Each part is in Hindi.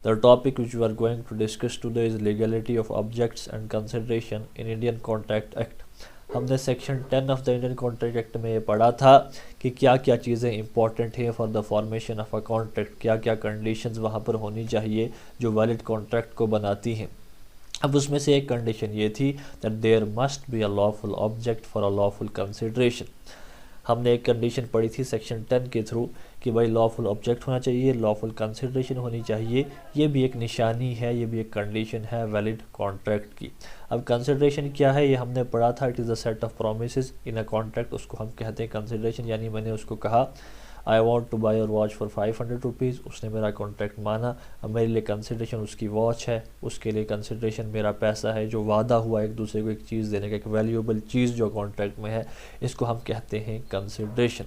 The topic which we are going to discuss today is legality of objects and consideration in Indian Contract Act. हमने section 10 of the Indian contract act में ये पढ़ा था कि क्या क्या चीज़ें इंपॉर्टेंट हैं for the formation of a contract, क्या क्या कंडीशंस वहाँ पर होनी चाहिए जो वैलिड कॉन्ट्रैक्ट को बनाती हैं। अब उसमें से एक कंडीशन ये थी that there must be a lawful object for a lawful consideration. हमने एक कंडीशन पढ़ी थी सेक्शन 10 के थ्रू कि भाई लॉफुल ऑब्जेक्ट होना चाहिए, लॉफुल कंसिडरेशन होनी चाहिए। ये भी एक निशानी है, ये भी एक कंडीशन है वैलिड कॉन्ट्रैक्ट की। अब कंसिडरेशन क्या है ये हमने पढ़ा था, it is a set of promises in a contract, उसको हम कहते हैं कंसिडरेशन। यानी मैंने उसको कहा I want two by your watch for 500 rupees, उसने मेरा कॉन्ट्रैक्ट माना। अब मेरे लिए कंसिडरेशन उसकी वॉच है, उसके लिए कंसिडरेशन मेरा पैसा है जो वादा हुआ एक दूसरे को एक चीज़ देने का, एक वैल्यूएबल चीज़ जो कॉन्ट्रैक्ट में है, इसको हम कहते हैं कंसिडरेशन।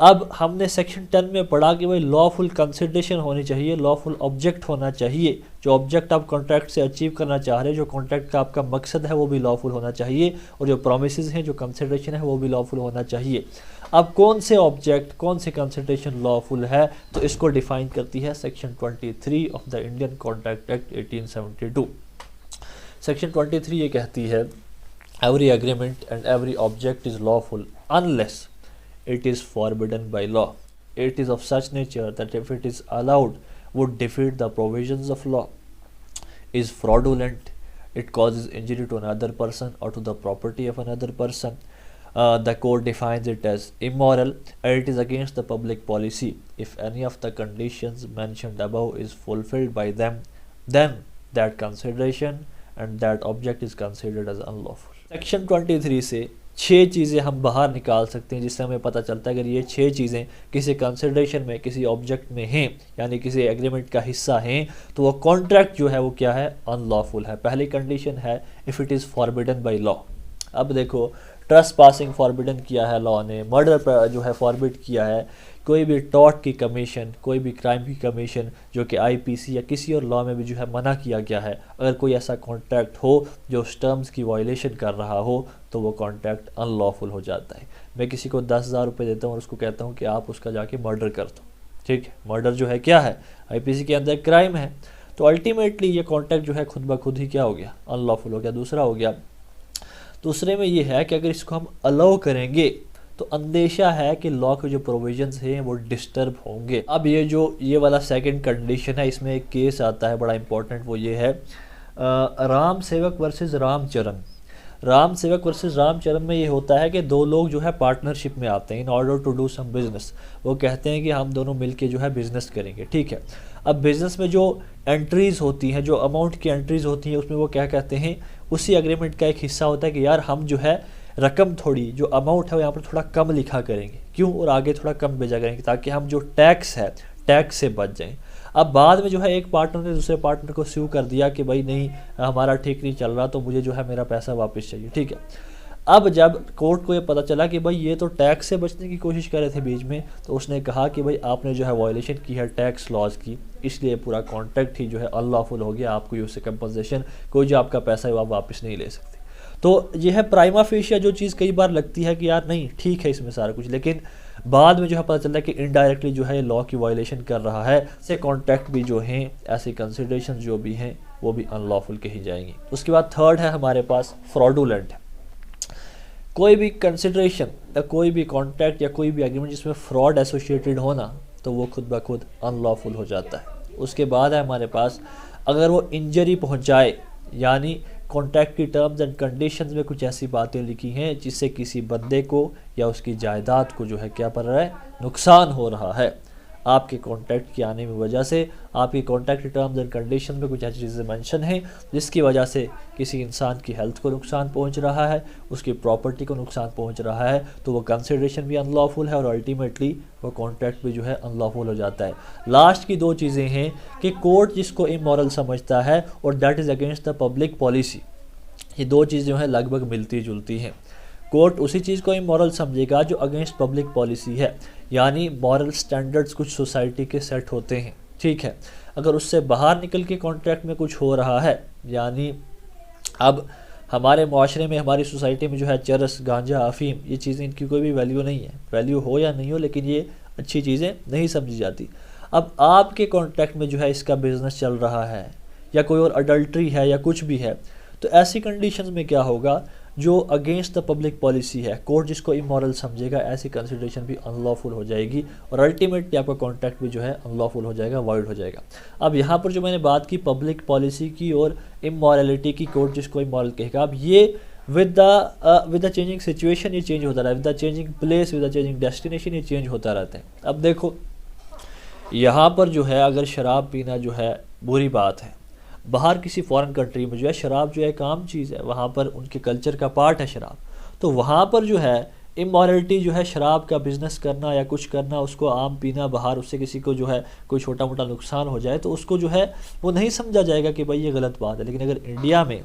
अब हमने सेक्शन 10 में पढ़ा कि भाई लॉफुल कंसिडरेशन होनी चाहिए, लॉफुल ऑब्जेक्ट होना चाहिए। जो ऑब्जेक्ट आप कॉन्ट्रैक्ट से अचीव करना चाह रहे हैं, जो कॉन्ट्रैक्ट का आपका मकसद है वो भी लॉफुल होना चाहिए, और जो प्रोमिसेस हैं, जो कंसिडरेशन है वो भी लॉफुल होना चाहिए। अब कौन से ऑब्जेक्ट, कौन से कंसिडरेशन लॉफुल है, तो इसको डिफाइन करती है section 23 of the Indian contract act 1872। Section 23 ये कहती है every agreement and every object is lawful unless it is forbidden by law. It is of such nature that if it is allowed would defeat the provisions of law, is fraudulent, it causes injury to another person or to the property of another person. The court defines it as immoral and it is against the public policy. If any of the conditions mentioned above is fulfilled by them, then that consideration and that object is considered as unlawful. Section 23 से 6 चीज़ें हम बाहर निकाल सकते हैं जिससे हमें पता चलता है अगर ये 6 चीज़ें किसी कंसिडरेशन में, किसी ऑब्जेक्ट में हैं, यानी किसी एग्रीमेंट का हिस्सा हैं, तो वो कॉन्ट्रैक्ट जो है वो क्या है, अनलॉफुल है। पहली कंडीशन है if it is forbidden by law. अब देखो ट्रस्ट पासिंग फॉरबिडन किया है लॉ ने, मर्डर पर जो है फॉरबिड किया है, कोई भी टॉर्ट की कमीशन, कोई भी क्राइम की कमीशन जो कि आईपीसी या किसी और लॉ में भी जो है मना किया गया है। अगर कोई ऐसा कॉन्ट्रैक्ट हो जो उस टर्म्स की वायलेशन कर रहा हो तो वो कॉन्ट्रैक्ट अनलॉफुल हो जाता है। मैं किसी को 10,000 रुपये देता हूँ और उसको कहता हूँ कि आप उसका जाके मर्डर कर दो, ठीक है। मर्डर जो है क्या है, आईपीसी के अंदर क्राइम है, तो अल्टीमेटली ये कॉन्ट्रैक्ट जो है खुद ब खुद ही क्या हो गया, अनलॉफुल हो गया। दूसरा हो गया, दूसरे में ये है कि अगर इसको हम अलाउ करेंगे तो अंदेशा है कि लॉ के जो प्रोविजंस हैं वो डिस्टर्ब होंगे। अब ये वाला सेकंड कंडीशन है, इसमें एक केस आता है बड़ा इंपॉर्टेंट, वो ये है राम सेवक वर्सेस रामचरण। राम सेवक वर्सेस रामचरण में ये होता है कि दो लोग जो है पार्टनरशिप में आते हैं in order to do some business. वो कहते हैं कि हम दोनों मिलके जो है बिजनेस करेंगे, ठीक है। अब बिजनेस में जो एंट्रीज़ होती हैं, जो अमाउंट की एंट्रीज़ होती हैं, उसमें वो क्या कहते हैं, उसी एग्रीमेंट का एक हिस्सा होता है कि यार हम जो है रकम थोड़ी, जो अमाउंट है वो यहाँ पर थोड़ा कम लिखा करेंगे, क्यों, और आगे थोड़ा कम भेजा करेंगे ताकि हम जो टैक्स है टैक्स से बच जाएं। अब बाद में जो है एक पार्टनर ने दूसरे पार्टनर को स्यू कर दिया कि भाई नहीं हमारा ठीक नहीं चल रहा तो मुझे जो है मेरा पैसा वापस चाहिए, ठीक है। अब जब कोर्ट को ये पता चला कि भाई ये तो टैक्स से बचने की कोशिश कर रहे थे बीच में, तो उसने कहा कि भाई आपने जो है वायलेशन की है टैक्स लॉज की, इसलिए पूरा कॉन्ट्रैक्ट ही जो है अनलॉफुल हो गया, आपको उससे कंपनसेशन कोई जो आपका पैसा है वो आप वापस नहीं ले सकते। तो ये है प्राइमा फेशिया जो चीज़ कई बार लगती है कि यार नहीं ठीक है इसमें सारा कुछ, लेकिन बाद में जो है पता चलता है कि इनडायरेक्टली जो है लॉ की वायलेशन कर रहा है। ऐसे कॉन्ट्रैक्ट भी जो हैं, ऐसे कंसिडरेशन जो भी हैं वो भी अनलॉफुल कही जाएंगी। उसके बाद थर्ड है हमारे पास फ्रॉडुलेंट। कोई भी कंसिडरेशन या कोई भी कॉन्ट्रैक्ट या कोई भी एग्रीमेंट जिसमें फ्रॉड एसोसिएटेड होना तो वो खुद ब खुद अनलॉफुल हो जाता है। उसके बाद है हमारे पास अगर वो इंजरी पहुंचाए, यानी कॉन्ट्रैक्ट की टर्म्स एंड कंडीशंस में कुछ ऐसी बातें लिखी हैं जिससे किसी बंदे को या उसकी जायदाद को जो है क्या पड़ रहा है, नुकसान हो रहा है आपके कॉन्ट्रैक्ट के आने की वजह से। आपकी कॉन्ट्रैक्ट की टर्म्स एंड कंडीशन में कुछ ऐसी चीज़ें मेंशन हैं जिसकी वजह से किसी इंसान की हेल्थ को नुकसान पहुंच रहा है, उसकी प्रॉपर्टी को नुकसान पहुंच रहा है, तो वो कंसिडरेशन भी अनलॉफुल है और अल्टीमेटली वो कॉन्ट्रैक्ट भी जो है अनलॉफुल हो जाता है। लास्ट की 2 चीज़ें हैं कि कोर्ट जिसको इमोरल समझता है और that is against the public policy. ये 2 चीज़ें जो है लगभग मिलती जुलती हैं। कोर्ट उसी चीज़ को इमोरल समझेगा जो अगेंस्ट पब्लिक पॉलिसी है, यानी मॉरल स्टैंडर्ड्स कुछ सोसाइटी के सेट होते हैं, ठीक है। अगर उससे बाहर निकल के कॉन्ट्रैक्ट में कुछ हो रहा है, यानी अब हमारे माशरे में, हमारी सोसाइटी में जो है चरस, गांजा, अफीम, ये चीज़ें इनकी कोई भी वैल्यू नहीं है, वैल्यू हो या नहीं हो लेकिन ये अच्छी चीज़ें नहीं समझी जाती। अब आपके कॉन्ट्रैक्ट में जो है इसका बिजनेस चल रहा है या कोई और अडल्ट्री है या कुछ भी है, तो ऐसी कंडीशंस में क्या होगा, जो अगेंस्ट द पब्लिक पॉलिसी है, कोर्ट जिसको इमोरल समझेगा, ऐसी कंसिडरेशन भी अनलॉफुल हो जाएगी और अल्टीमेटली आपका कॉन्ट्रैक्ट भी जो है अनलॉफुल हो जाएगा, वॉइड हो जाएगा। अब यहाँ पर जो मैंने बात की पब्लिक पॉलिसी की और इमोरलिटी की, कोर्ट जिसको इमोरल कहेगा, अब ये विद द चेंजिंग सिचुएशन ये चेंज होता रहा है, with the changing place, with the changing destination ये चेंज होता रहता है। अब देखो यहाँ पर जो है अगर शराब पीना जो है बुरी बात है, बाहर किसी फॉरेन कंट्री में जो है शराब जो है एक आम चीज़ है, वहाँ पर उनके कल्चर का पार्ट है शराब, तो वहाँ पर जो है इमोरलिटी जो है शराब का बिज़नेस करना या कुछ करना, उसको आम पीना बाहर, उससे किसी को जो है कोई छोटा मोटा नुकसान हो जाए तो उसको जो है वो नहीं समझा जाएगा कि भाई ये गलत बात है। लेकिन अगर इंडिया में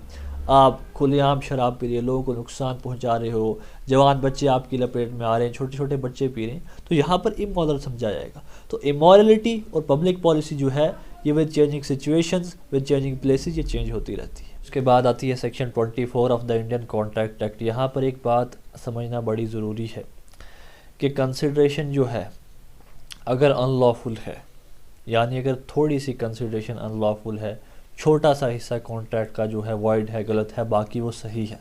आप खुलेआम शराब पी रहे हो, लोगों को नुकसान पहुंचा रहे हो, जवान बच्चे आपकी लपेट में आ रहे हैं, छोटे छोटे बच्चे पी रहे हैं, तो यहाँ पर इमोरल समझा जाएगा। तो इमोरलिटी और पब्लिक पॉलिसी जो है ये with changing situations, with changing places ये चेंज होती रहती है। उसके बाद आती है section 24 of the Indian contract act. यहाँ पर एक बात समझना बड़ी ज़रूरी है कि कंसिडरेशन जो है अगर अनलॉफुल है, यानी अगर थोड़ी सी कंसिडरेशन अनलॉफुल है, छोटा सा हिस्सा कॉन्ट्रैक्ट का जो है वॉइड है, गलत है, बाकी वो सही है,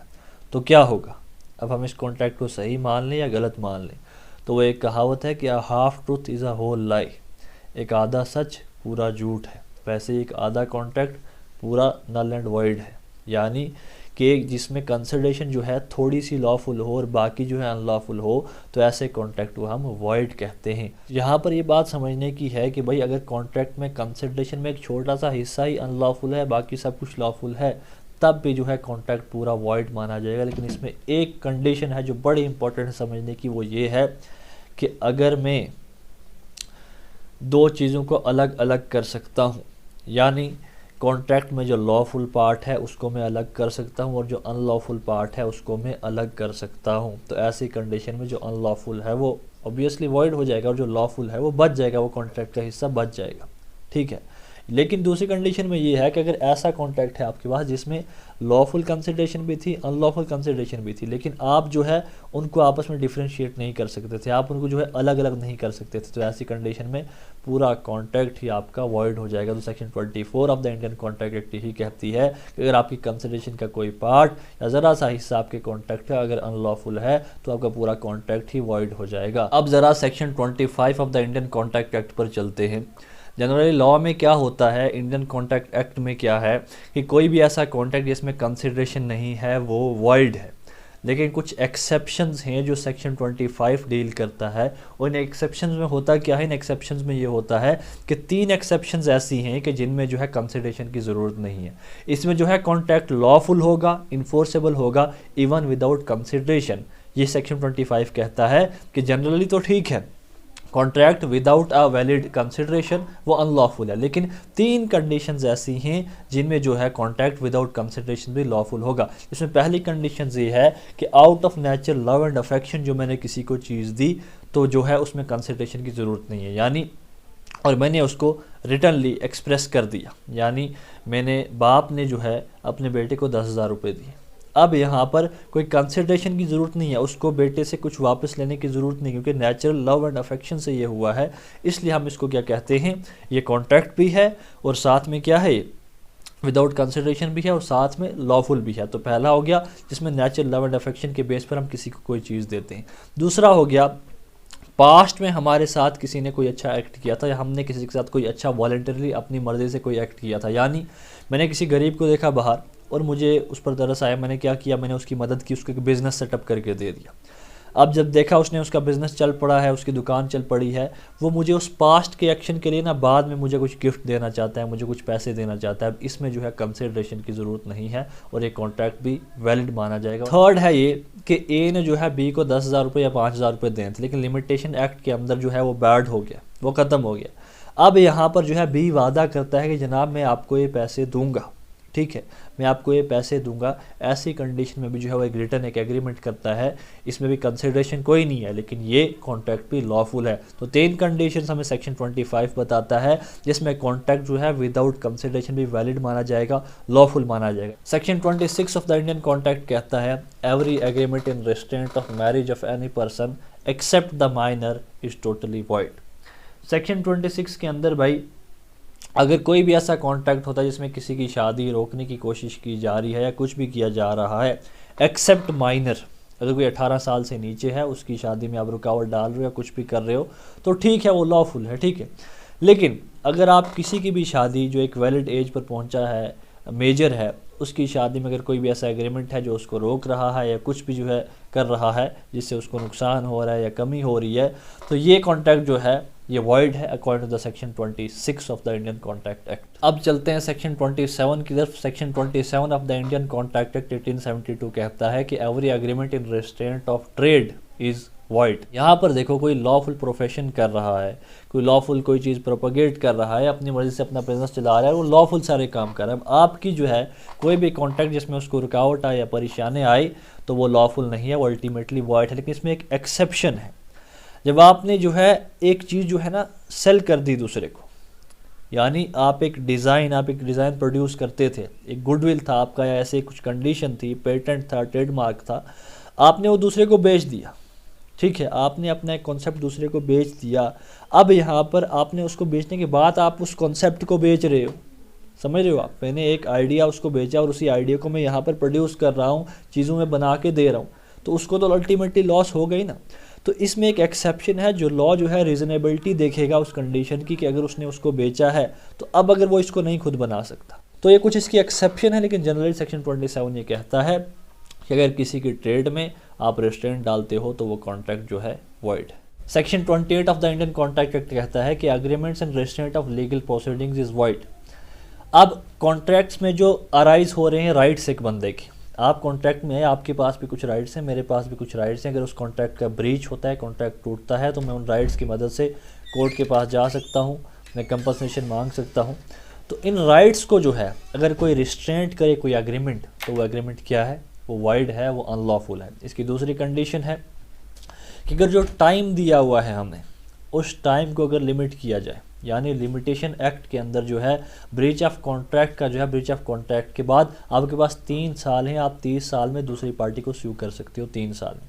तो क्या होगा। अब हम इस कॉन्ट्रैक्ट को सही मान लें या गलत मान लें, तो वो एक कहावत है कि a half truth is a whole lie, एक आधा सच पूरा झूठ है। वैसे एक आधा कॉन्ट्रैक्ट पूरा नल एंड वॉइड है, यानी कि जिसमें कंसिडरेशन जो है थोड़ी सी लॉफुल हो और बाकी जो है अनलॉफुल हो, तो ऐसे कॉन्ट्रैक्ट को हम वॉइड कहते हैं। यहाँ पर ये बात समझने की है कि भाई अगर कॉन्ट्रैक्ट में कंसिडरेशन में एक छोटा सा हिस्सा ही अनलॉफुल है, बाकी सब कुछ लॉफुल है, तब भी जो है कॉन्ट्रैक्ट पूरा वॉइड माना जाएगा। लेकिन इसमें एक कंडीशन है जो बड़ी इंपॉर्टेंट है समझने की, वो ये है कि अगर मैं दो चीज़ों को अलग अलग कर सकता हूँ, यानी कॉन्ट्रैक्ट में जो लॉफुल पार्ट है उसको मैं अलग कर सकता हूँ और जो अनलॉफुल पार्ट है उसको मैं अलग कर सकता हूँ, तो ऐसी कंडीशन में जो अनलॉफुल है वो ऑब्वियसली वॉइड हो जाएगा और जो लॉफुल है वो बच जाएगा, वो कॉन्ट्रैक्ट का हिस्सा बच जाएगा, ठीक है। लेकिन दूसरी कंडीशन में ये है कि अगर ऐसा कॉन्ट्रैक्ट है आपके पास जिसमें लॉफुल कंसिडरेशन भी थी, अनलॉफुल कंसिडरेशन भी थी, लेकिन आप जो है उनको आपस में डिफ्रेंशिएट नहीं कर सकते थे, आप उनको जो है अलग अलग नहीं कर सकते थे, तो ऐसी कंडीशन में पूरा कॉन्ट्रैक्ट ही आपका वॉइड हो जाएगा। तो section 24 of the Indian contract act ही कहती है कि अगर आपकी कंसिडरेशन का कोई पार्ट या ज़रा सा हिस्सा आपके कॉन्ट्रैक्ट का अगर अनलॉफुल है तो आपका पूरा कॉन्ट्रैक्ट ही वॉइड हो जाएगा। अब ज़रा section 25 of the Indian contract act पर चलते हैं। जनरली लॉ में क्या होता है, इंडियन कॉन्ट्रैक्ट एक्ट में क्या है कि कोई भी ऐसा कॉन्ट्रैक्ट जिसमें कंसिडरेशन नहीं है वो वॉइड है, लेकिन कुछ एक्सेप्शंस हैं जो सेक्शन 25 डील करता है। और इन एक्सेप्शंस में होता क्या है, इन एक्सेप्शंस में ये होता है कि 3 एक्सेप्शंस ऐसी हैं कि जिनमें जो है कंसिडरेशन की ज़रूरत नहीं है। इसमें जो है कॉन्ट्रैक्ट लॉफुल होगा, इन्फोर्सेबल होगा इवन विदाउट कंसिडरेशन। ये सेक्शन 25 कहता है कि जनरली तो ठीक है contract without a valid consideration वो अनलॉफुल है, लेकिन 3 कंडीशंस ऐसी हैं जिनमें जो है कॉन्ट्रैक्ट विदाउट कंसिडरेशन भी लॉफुल होगा। इसमें पहली कंडीशन ये है कि out of nature love and affection जो मैंने किसी को चीज़ दी तो जो है उसमें कंसिडरेशन की ज़रूरत नहीं है, यानी और मैंने उसको रिटर्नली एक्सप्रेस कर दिया, यानी मैंने बाप ने जो है अपने बेटे को 10,000 रुपये दिए। अब यहाँ पर कोई कंसिडरेशन की ज़रूरत नहीं है, उसको बेटे से कुछ वापस लेने की ज़रूरत नहीं, क्योंकि नेचुरल लव एंड अफेक्शन से ये हुआ है, इसलिए हम इसको क्या कहते हैं, ये कॉन्ट्रैक्ट भी है और साथ में क्या है विदाउट कंसिडरेशन भी है और साथ में लॉफुल भी है। तो पहला हो गया जिसमें नेचुरल लव एंड अफेक्शन के बेस पर हम किसी को कोई चीज़ देते हैं। दूसरा हो गया पास्ट में हमारे साथ किसी ने कोई अच्छा एक्ट किया था या हमने किसी के साथ कोई अच्छा वॉलंटरली अपनी मर्ज़ी से कोई एक्ट किया था, यानी मैंने किसी गरीब को देखा बाहर और मुझे उस पर तरस आया, मैंने क्या किया, मैंने उसकी मदद की, उसको एक बिज़नेस सेटअप करके दे दिया। अब जब देखा उसने उसका बिज़नेस चल पड़ा है, उसकी दुकान चल पड़ी है, वो मुझे उस पास्ट के एक्शन के लिए ना बाद में मुझे कुछ गिफ्ट देना चाहता है, मुझे कुछ पैसे देना चाहता है। इसमें जो है कंसिडरेशन की ज़रूरत नहीं है और एक कॉन्ट्रैक्ट भी वैलिड माना जाएगा। थर्ड है ये कि ए ने जो है बी को 10,000 रुपये या 5,000 रुपये देने थे, लेकिन लिमिटेशन एक्ट के अंदर जो है वो बैड हो गया, वो ख़त्म हो गया। अब यहाँ पर जो है बी वादा करता है कि जनाब मैं आपको ये पैसे दूंगा, ठीक है, मैं आपको ये पैसे दूंगा। ऐसी कंडीशन में भी जो है वो एक रिटर्न एक एग्रीमेंट करता है, इसमें भी कंसिडरेशन कोई नहीं है, लेकिन ये कॉन्ट्रैक्ट भी लॉफुल है। तो 3 कंडीशंस हमें सेक्शन 25 बताता है जिसमें कॉन्ट्रैक्ट जो है विदाउट कंसिडरेशन भी वैलिड माना जाएगा, लॉफुल माना जाएगा। Section 26 of the Indian contract कहता है every agreement in restraint of marriage of any person except the minor is totally void. Section 26 के अंदर भाई अगर कोई भी ऐसा कॉन्ट्रैक्ट होता है जिसमें किसी की शादी रोकने की कोशिश की जा रही है या कुछ भी किया जा रहा है एक्सेप्ट माइनर, अगर कोई 18 साल से नीचे है उसकी शादी में आप रुकावट डाल रहे हो या कुछ भी कर रहे हो तो ठीक है, वो लॉफुल है, ठीक है। लेकिन अगर आप किसी की भी शादी जो एक वैलिड एज पर पहुंचा है, मेजर है, उसकी शादी में अगर कोई भी ऐसा एग्रीमेंट है जो उसको रोक रहा है या कुछ भी जो है कर रहा है जिससे उसको नुकसान हो रहा है या कमी हो रही है, तो ये कॉन्ट्रैक्ट जो है ये वॉइड है according to the section 26 of the Indian contract act. अब चलते हैं सेक्शन 27 की तरफ। Section 27 of the Indian contract act 1872 कहता है कि every agreement in restraint of trade is void. यहाँ पर देखो कोई लॉफुल प्रोफेशन कर रहा है, कोई लॉफुल कोई चीज़ प्रोपोगेट कर रहा है, अपनी मर्जी से अपना बिजनेस चला रहा है, वो लॉफुल सारे काम कर रहा है। अब आपकी जो है कोई भी कॉन्ट्रैक्ट जिसमें उसको रुकावट आए या परेशानी आई तो वो लॉफुल नहीं है, वो अल्टीमेटली वॉइड है। लेकिन इसमें एक एक्सेप्शन है, जब आपने जो है एक चीज़ जो है ना सेल कर दी दूसरे को, यानी आप एक डिज़ाइन प्रोड्यूस करते थे, एक गुडविल था आपका या ऐसे कुछ कंडीशन थी, पेटेंट था, ट्रेडमार्क था, आपने वो दूसरे को बेच दिया, ठीक है, आपने अपना एक कॉन्सेप्ट दूसरे को बेच दिया। अब यहाँ पर आपने उसको बेचने के बाद आप उस कॉन्सेप्ट को बेच रहे हो, समझ रहे हो आप, मैंने एक आइडिया उसको बेचा और उसी आइडिया को मैं यहाँ पर प्रोड्यूस कर रहा हूँ, चीज़ों में बना के दे रहा हूँ, तो उसको तो अल्टीमेटली लॉस हो गई ना। तो इसमें एक एक्सेप्शन है, जो लॉ जो है रीजनेबिलिटी देखेगा उस कंडीशन की कि अगर उसने उसको बेचा है तो अब अगर वो इसको नहीं खुद बना सकता, तो ये कुछ इसकी एक्सेप्शन है। लेकिन जनरली सेक्शन 27 ये कहता है कि अगर किसी की ट्रेड में आप रेस्ट्रेंट डालते हो तो वो कॉन्ट्रैक्ट जो है वॉइड है। Section 28 of the Indian contract act कहता है कि agreements and restaurant of legal proceedings is void. अब कॉन्ट्रैक्ट्स में जो अराइज हो रहे हैं राइट्स एक बंदे की, आप कॉन्ट्रैक्ट में है, आपके पास भी कुछ राइट्स हैं, मेरे पास भी कुछ राइट्स हैं, अगर उस कॉन्ट्रैक्ट का ब्रीच होता है, कॉन्ट्रैक्ट टूटता है, तो मैं उन राइट्स की मदद से कोर्ट के पास जा सकता हूँ, मैं कंपनसेशन मांग सकता हूँ। तो इन राइट्स को जो है अगर कोई रिस्ट्रेंट करे कोई एग्रीमेंट, तो वो एग्रीमेंट क्या है, वो वाइड है, वो अनलॉफुल है। इसकी दूसरी कंडीशन है कि अगर जो टाइम दिया हुआ है हमने उस टाइम को अगर लिमिट किया जाए, यानी लिमिटेशन एक्ट के अंदर जो है ब्रीच ऑफ कॉन्ट्रैक्ट का जो है, ब्रीच ऑफ कॉन्ट्रैक्ट के बाद आपके पास 3 साल हैं, आप 30 साल में दूसरी पार्टी को स्यू कर सकते हो 3 साल में।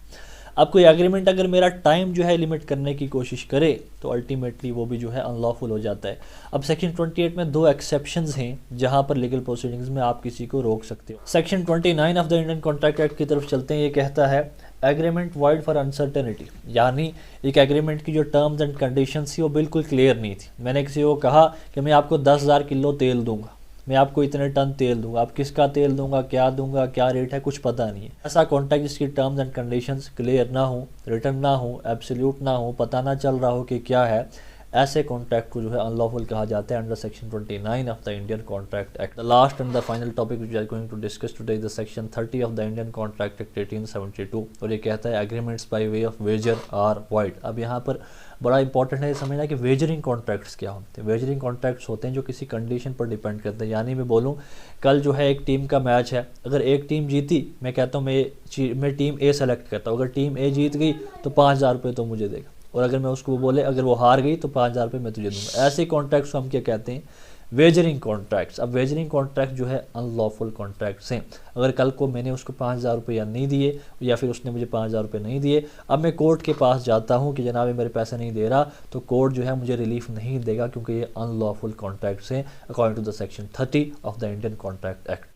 अब कोई एग्रीमेंट अगर मेरा टाइम जो है लिमिट करने की कोशिश करे तो अल्टीमेटली वो भी जो है अनलॉफुल हो जाता है। अब सेक्शन 28 में 2 एक्सेप्शंस हैं जहां पर लीगल प्रोसीडिंग्स में आप किसी को रोक सकते हो। Section 29 of the Indian contract act की तरफ चलते हैं, ये कहता है एग्रीमेंट वाइड फॉर अनसर्टेनिटी, यानी एक एग्रीमेंट की जो टर्म्स एंड कंडीशंस थी वो बिल्कुल क्लियर नहीं थी। मैंने किसी को कहा कि मैं आपको 10,000 किलो तेल दूंगा, मैं आपको इतने टन तेल दूंगा, अब किसका तेल दूंगा, क्या रेट है, कुछ पता नहीं है। ऐसा कॉन्ट्रैक्ट जिसकी टर्म्स एंड कंडीशंस क्लियर ना हो, रिटर्न ना हो, एब्सोल्यूट ना हो, पता ना चल रहा हो कि क्या है, ऐसे कॉन्ट्रैक्ट को जो है अनलॉफुल कहा जाता है under section 29 of the Indian contract act. The last and the final topic which we are going to discuss today is the section 30 of the Indian contract act 1872, और ये कहता है agreements by way of wager are wide. अब यहाँ पर बड़ा इंपॉर्टेंट है समझना कि वेजरिंग कॉन्ट्रैक्ट्स क्या होते हैं। वेजरिंग कॉन्ट्रैक्ट्स होते हैं जो किसी कंडीशन पर डिपेंड करते हैं, यानी मैं बोलूँ कल जो है एक टीम का मैच है, अगर एक टीम जीती, मैं कहता हूँ मैं टीम ए सेलेक्ट करता हूँ, अगर टीम ए जीत गई तो 5,000 रुपये तो मुझे देगा, और अगर मैं उसको बोले अगर वो हार गई तो 5,000 रुपये मैं तुझे दूंगा। ऐसे कॉन्ट्रैक्ट्स को हम क्या कहते हैं, वेजरिंग कॉन्ट्रैक्ट्स। अब वेजरिंग कॉन्ट्रैक्ट जो है अनलॉफुल कॉन्ट्रैक्ट्स हैं। अगर कल को मैंने उसको 5,000 रुपये नहीं दिए या फिर उसने मुझे 5,000 रुपये नहीं दिए, अब मैं कोर्ट के पास जाता हूँ कि जनाब मेरे पैसे नहीं दे रहा, तो कोर्ट जो है मुझे रिलीफ नहीं देगा क्योंकि ये अनलॉफुल कॉन्ट्रैक्ट्स हैं according to the section 30 of the Indian contract act.